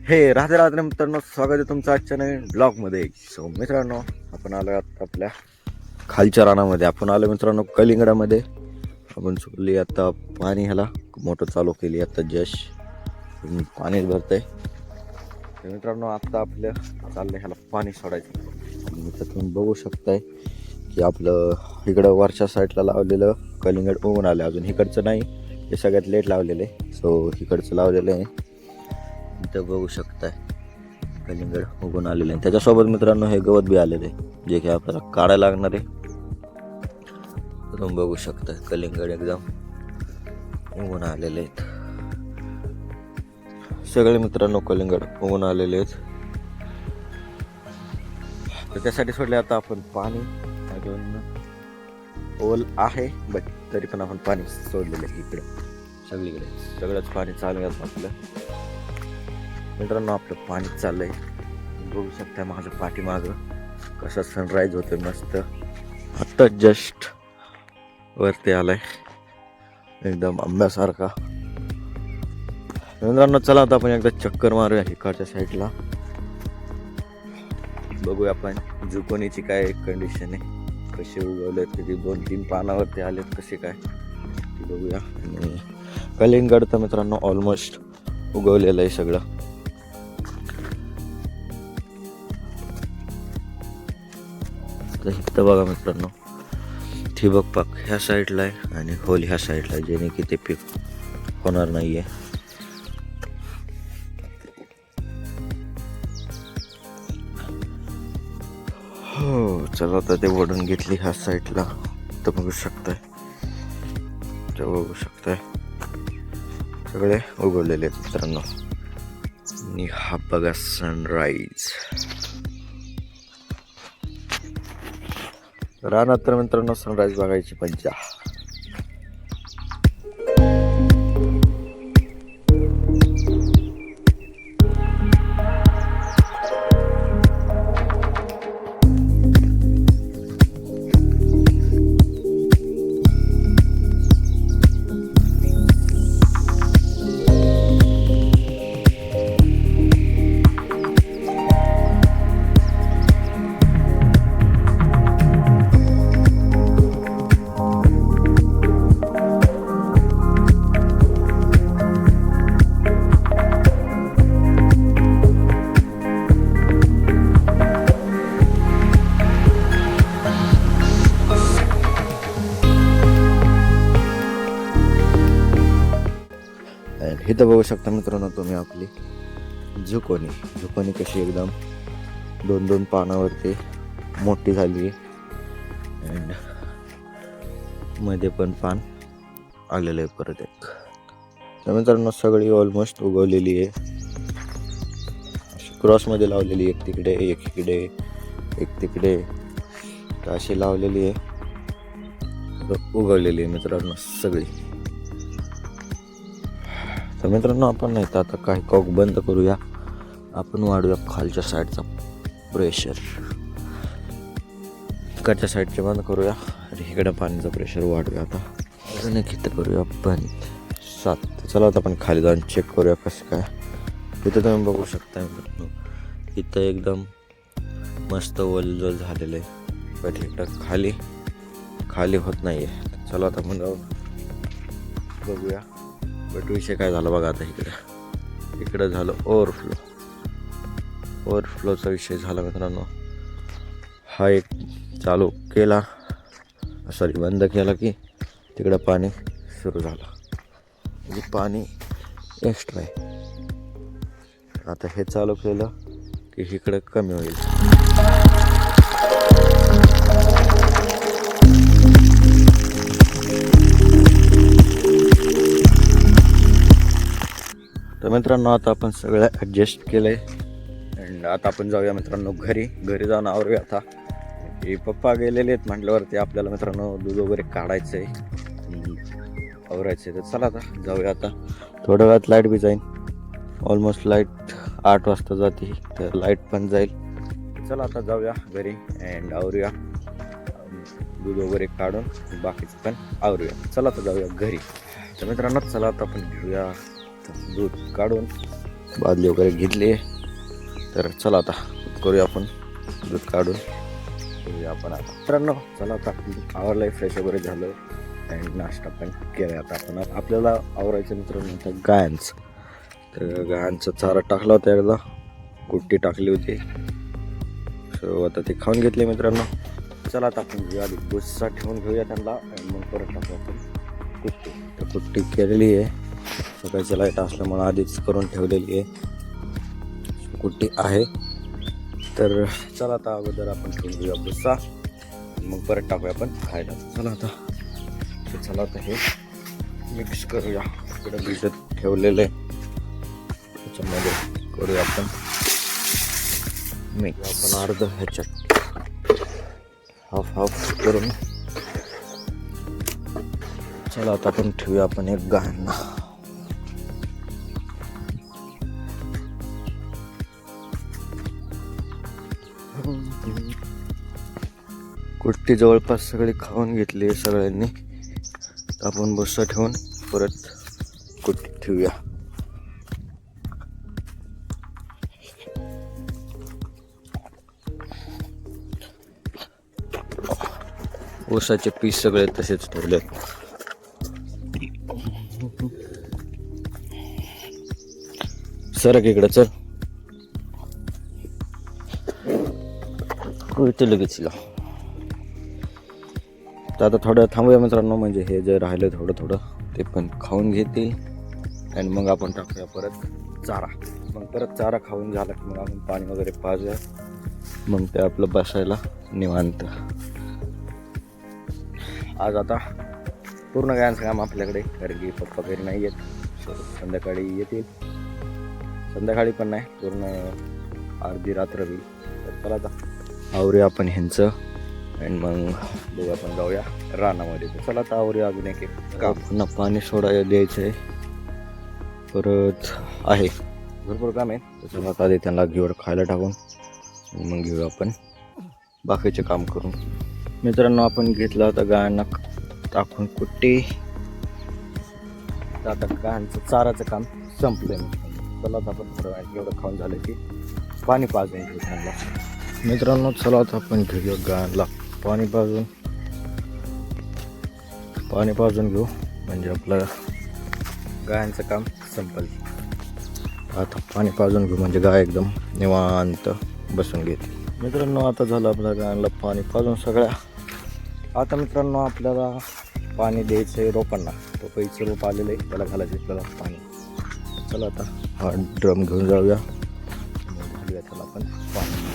राधे राधे मित्रांनो, स्वागत आहे तुमचं आजच्या नवीन ब्लॉगमध्ये. सो मित्रांनो, आपण आलो आता आपल्या खालच्या रानामध्ये. आपण आलो मित्रांनो कलिंगडामध्ये. आपण चुकली आता पाणी ह्याला मोटर चालू केली आता पाणी भरतंय. तर मित्रांनो, आता आपल्या चाललंय ह्याला पाणी सोडायचं. मित्र तुम्ही बघू शकताय की आपलं इकडं वरच्या साईडला लावलेलं कलिंगड उगून आलं. अजून इकडचं नाही, हे सगळ्यात लेट लावलेलं आहे. सो इकडचं लावलेलं आहे, इथं बघू शकताय कलिंगड उगून आलेले आहे. त्याच्यासोबत मित्रांनो हे गवत बी आलेले आहे, जे की आपल्याला काढायला लागणार आहे. तुम्ही बघू शकताय कलिंगड एकदम उगून आलेले आहेत. सगळे मित्रांनो कलिंगड उगून आलेले आहेत. तर त्यासाठी सोडले आता आपण पाणी. अजून ओल आहे बट तरी पण आपण पाणी सोडलेलं आहे. इकडे सगळीकडे सगळंच पाणी चालू आहे आपलं. मित्रांनो, आपलं पाणी चाललंय, बघू शकता माझं पाठीमागं कसा सनराईज होतोय मस्त. आता जस्ट वरती आलाय एकदम आंब्यासारखा. मित्रांनो, चला आता आपण एकदा चक्कर मारूया इकडच्या साईडला. बघूया आपण जुकोनीची काय कंडिशन आहे, कसे उगवले किती 2-3 पानावरती आलेत कसे काय ते बघूया. आणि कलिंगड तर मित्रांनो ऑलमोस्ट उगवलेलं आहे सगळं. इथं बघा मित्रांनो, ठिबक पाक ह्या साईडला आहे आणि होल ह्या साईडला आहे, जेणे की ते पीक होणार नाहीये. हो, चला आता ते वडून घेतली ह्या साईडला. तर बघू शकताय, सगळे उगवलेले आहेत मित्रांनो. आणि हा बघा सनराईज. रानात तर मित्रांनो सनराईज बघायची मज्जा. इथं बघू शकता मित्रांनो तुम्ही आपली झुकोनी कशी एकदम 2-2 पानावरती मोठी झाली. अँड मध्ये पण पान आलेलं आहे परत एक. तर मित्रांनो सगळी ऑलमोस्ट उगवलेली आहे. अशी क्रॉसमध्ये लावलेली, एक तिकडे एक इकडे एक तिकडे, तर अशी लावलेली आहे, उगवलेली आहे मित्रांनो सगळी. तर मित्रांनो, आपण नाही तर आता काही कॉक बंद करूया, आपण वाढूया खालच्या साईडचा प्रेशर. इकडच्या साईडचे बंद करूया आणि इकडं पाण्याचं प्रेशर वाढूया. आता अजून एक इथं करूया बंद 7. चला आता आपण खाली जाऊन चेक करूया कसं काय. इथं तुम्ही बघू शकता मित्रांनो, इथं एकदम मस्त ओलजोल झालेलं आहे, बट इकडं खाली होत नाही आहे. चला आता आपण जाऊन बघूया. बट विषय काय झाला बघा, आता इकडं झालं ओव्हरफ्लोचा विषय झाला मित्रांनो. हा एक चालू केला, बंद केला की तिकडं पाणी सुरू झालं, म्हणजे पाणी एक्स्ट्रा आहे. आता हे चालू केलं की इकडं कमी होईल. तर मित्रांनो, आता आपण सगळं ॲडजस्ट केलं आहे. अँड आता आपण जाऊया मित्रांनो घरी जाऊन आवरूया. आता हे पप्पा गेलेले आहेत म्हटल्यावरती आपल्याला मित्रांनो दूध वगैरे काढायचं आहे, आवरायचं आहे. तर चला आता जाऊया. आता थोड्या वेळात लाईट बी जाईल. ऑलमोस्ट लाईट 8 वाजता जाते, तर लाईट पण जाईल. चला आता जाऊया घरी अँड आवरूया, दूध वगैरे काढून बाकीचं पण आवरूया. चला आता जाऊया घरी. तर मित्रांनो, चला आता आपण घेऊया दूध काढून बादली वगैरे घेतली. तर चला आता करूया आपण दूध काढून करूया आपण आता. मित्रांनो चला आता आवरलंय, फ्रेश वगैरे झालं आणि नाश्ता पण केला. आता आपण आपल्याला आवरायचं मित्रांनो आता गायांचं. तर गायांचा चारा टाकला होता एकदा, कुट्टी टाकली होती. सो आता ते खाऊन घेतले मित्रांनो. चला आता आपण घेऊया आधी भुस्सा ठेवून घेऊया त्यांना आणि मग परत टाकू आपण कुट्टी. तर कुट्टी केलेली आहे, सकाळची लाईट असल्यामुळे आधीच करून ठेवलेली आहे, कुट्टी आहे. तर चला आता अगोदर आपण ठेवून घेऊया भुस्सा, मग परत टाकूया आपण खायला. चला आता हे मिक्स करूया. इकडे भिजत ठेवलेलं आहे, त्याच्यामध्ये करूया आपण मिक्स. आपण अर्ध ह्याच्यात हाफ करून चला आता आपण ठेवूया आपण एक गायांना. कुट्टी जवळपास सगळी खाऊन घेतली सगळ्यांनी. आपण भुस्सा ठेवून परत कुट्टी ठेवूया. ऊसाचे पीस सगळे तसेच ठेवले. सरक इकडं चल, कळतं लगेच. तर आता थोडं थांबूया मित्रांनो, म्हणजे हे जे राहिलं थोडं ते पण खाऊन घेतील आणि मग आपण टाकूया परत चारा. मग परत चारा खाऊन झाला की मग आपण पाणी वगैरे पाजूया, मग ते आपलं बसायला निवांत. आज आता पूर्ण गायांचं काम आपल्याकडे, कारण की पप्पा घरी नाही येत, संध्याकाळी येतील. संध्याकाळी पण नाही, पूर्ण अर्धी रात्र होईल. तर चला आता आवरूया आपण ह्यांचं आणि मग बघू आपण जाऊया रानामध्ये. तर चला आता आवरूया अजून एक काम. पुन्हा पाणी सोडायला द्यायचं आहे, परत आहे भरपूर काम आहे. तर चला आता आधी त्यांना घेऊन खायला टाकून मग घेऊया आपण बाकीचे काम करून. मित्रांनो आपण घेतला होता गायांना टाकून कुट्टी. आता गायांचं चाराचं काम संपलं आहे. चला आता आपण थोडं वेळ एवढं खाऊन झालं की पाणी पाजून घेऊ त्यांना. मित्रांनो चला आता आपण घेऊया गायांना पाणी पाजून घेऊ, म्हणजे आपलं गायांचं काम संपल. आता पाणी पाजून घेऊ म्हणजे गाय एकदम निवांत बसून घेते. मित्रांनो आता झालं आपल्या गायांना पाणी पाजून सगळ्या. आता मित्रांनो आपल्याला पाणी द्यायचं आहे रोपांना. पपईचं रोप आलेलं आहे, त्याला घालायचं आपल्याला पाणी. चला आता हा ड्रम घेऊन जाऊया, घालूया त्याला आपण पाणी.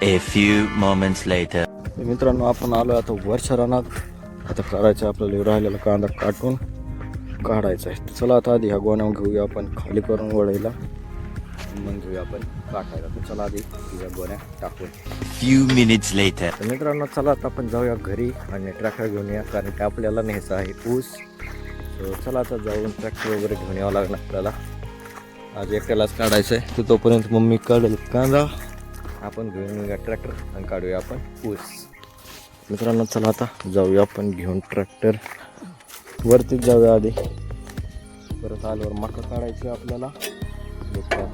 A few moments later. मित्रांनो आपण आलो आता वरच्या रानात. आता काढायचं आपल्याला राहिलेला कांदा काटून काढायचा आहे. चला आता आधी ह्या गोण्या घेऊया आपण खाली करून वळायला, मग घेऊया आपण काटायला. तर चला आधी ह्या गोण्या टाकून. Few minutes later. तर मित्रांनो चला आता आपण जाऊया घरी आणि ट्रॅक्टर घेऊन या, कारण की आपल्याला न्यायचं आहे ऊस. तर चला आता जाऊन ट्रॅक्टर वगैरे घेऊन यावं लागणार आपल्याला. आज एकट्यालाच काढायचं आहे, तर तोपर्यंत मम्मी काढेल कांदा, आपण घेऊन येऊया ट्रॅक्टर आणि काढूया आपण ऊस. मित्रांनो चला आता जाऊया आपण घेऊन ट्रॅक्टर. वरतीच जाऊया आधी, परत आल्यावर मका काढायची आपल्याला.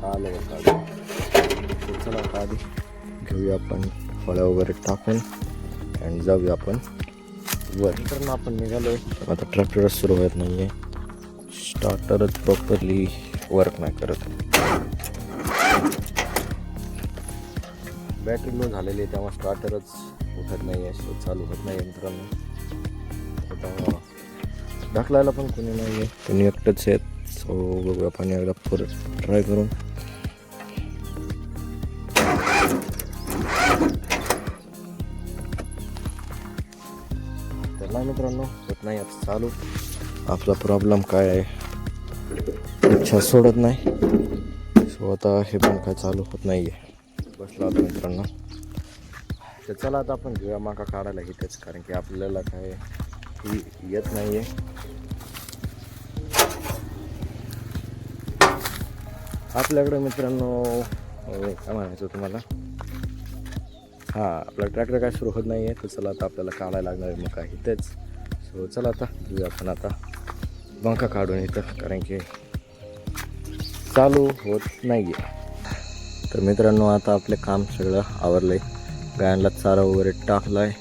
आल्यावर काढू. चला आता आधी घेऊया आपण फळं वगैरे टाकून आणि जाऊया आपण वर. मित्रांनो आपण निघालोय, आता ट्रॅक्टरच सुरू होत नाही आहे, स्टार्टरच प्रॉपरली वर्क नाही करत. बॅटरी लो झालेली आहे, त्यामुळे स्टार्टरच उठत नाही आहे, चालू होत नाही आहे. मित्रांनो आता ढकलायला पण कोणी नाही आहे, कोणी एकटंच आहेत. सो बघूया पाणी एकदा परत ट्राय करून. काय मित्रांनो होत नाही आता चालू. आपला प्रॉब्लेम काय आहे, इच्छा सोडत नाही. सो आता हे पण काय चालू होत नाही आहे. बसला आता मित्रांनो. तर चला आता आपण घेऊया माका काढायला इथेच, कारण की आपल्याला काय ही येत नाही आहे. आपल्याकडे मित्रांनो काय म्हणायचं तुम्हाला, हां आपला ट्रॅक्टर काय सुरू होत नाही आहे. तर चला आता आपल्याला काढायला लागणार आहे मका इथेच. सो चला आता घेऊया आपण आता मका काढून इथं, कारण की चालू होत नाही आहे. तर मित्रांनो आता आपले काम सगळं आवरलं आहे. गायांना चारा वगैरे टाकला आहे.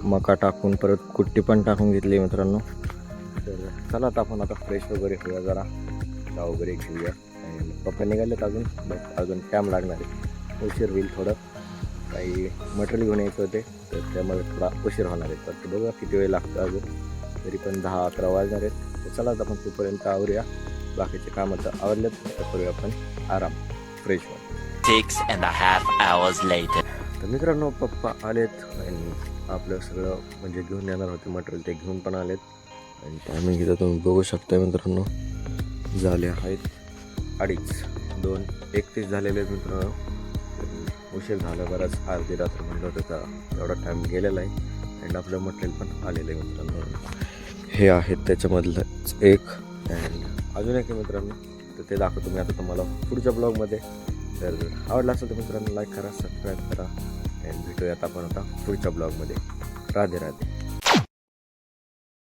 मका टाकून परत कुट्टी पण टाकून घेतली मित्रांनो. तर चला आता आपण आता फ्रेश वगैरे होऊया, जरा चहा वगैरे घेऊया. आणि पप्पा निघालेत अजून, बट अजून टाईम लागणार आहे. उशीर होईल थोडं, काही मटेरियल घेऊन यायचं होते, तर त्यामुळे थोडा उशीर होणार आहे. तर बघा किती वेळ लागतो अजून, तरी पण 10-11 वाजणार आहेत. तर चला आता आपण तोपर्यंत आवरूया. बाकीचे कामं तर आवरलेत, तर करूया आपण आराम फ्रेश होऊन. 6.5 hours later. तर मित्रांनो पप्पा आलेत आणि आपलं सगळं म्हणजे घेऊन येणार होते मटेरियल, ते घेऊन पण आलेत. आणि टायमिंग इथं तुम्ही बघू शकता मित्रांनो, झाले आहेत 2:31 झालेले आहेत मित्रांनो. उशीर झाला बराच, अर्धी रात्र म्हणलं होतं, तर एवढा टाईम गेलेला आहे. आणि आपलं मटेरियल पण आलेलं आहे मित्रांनो. हे आहेत त्याच्यामधलंच एक, अँड अजून एक आहे मित्रांनो. तर ते दाखवतो मी आता तुम्हाला पुढच्या ब्लॉगमध्ये. तर आवडला असेल तर मित्रांनो लाईक करा, सबस्क्राईब करा, आणि भेटूयात आपण आता पुढच्या ब्लॉगमध्ये. राधे राधे.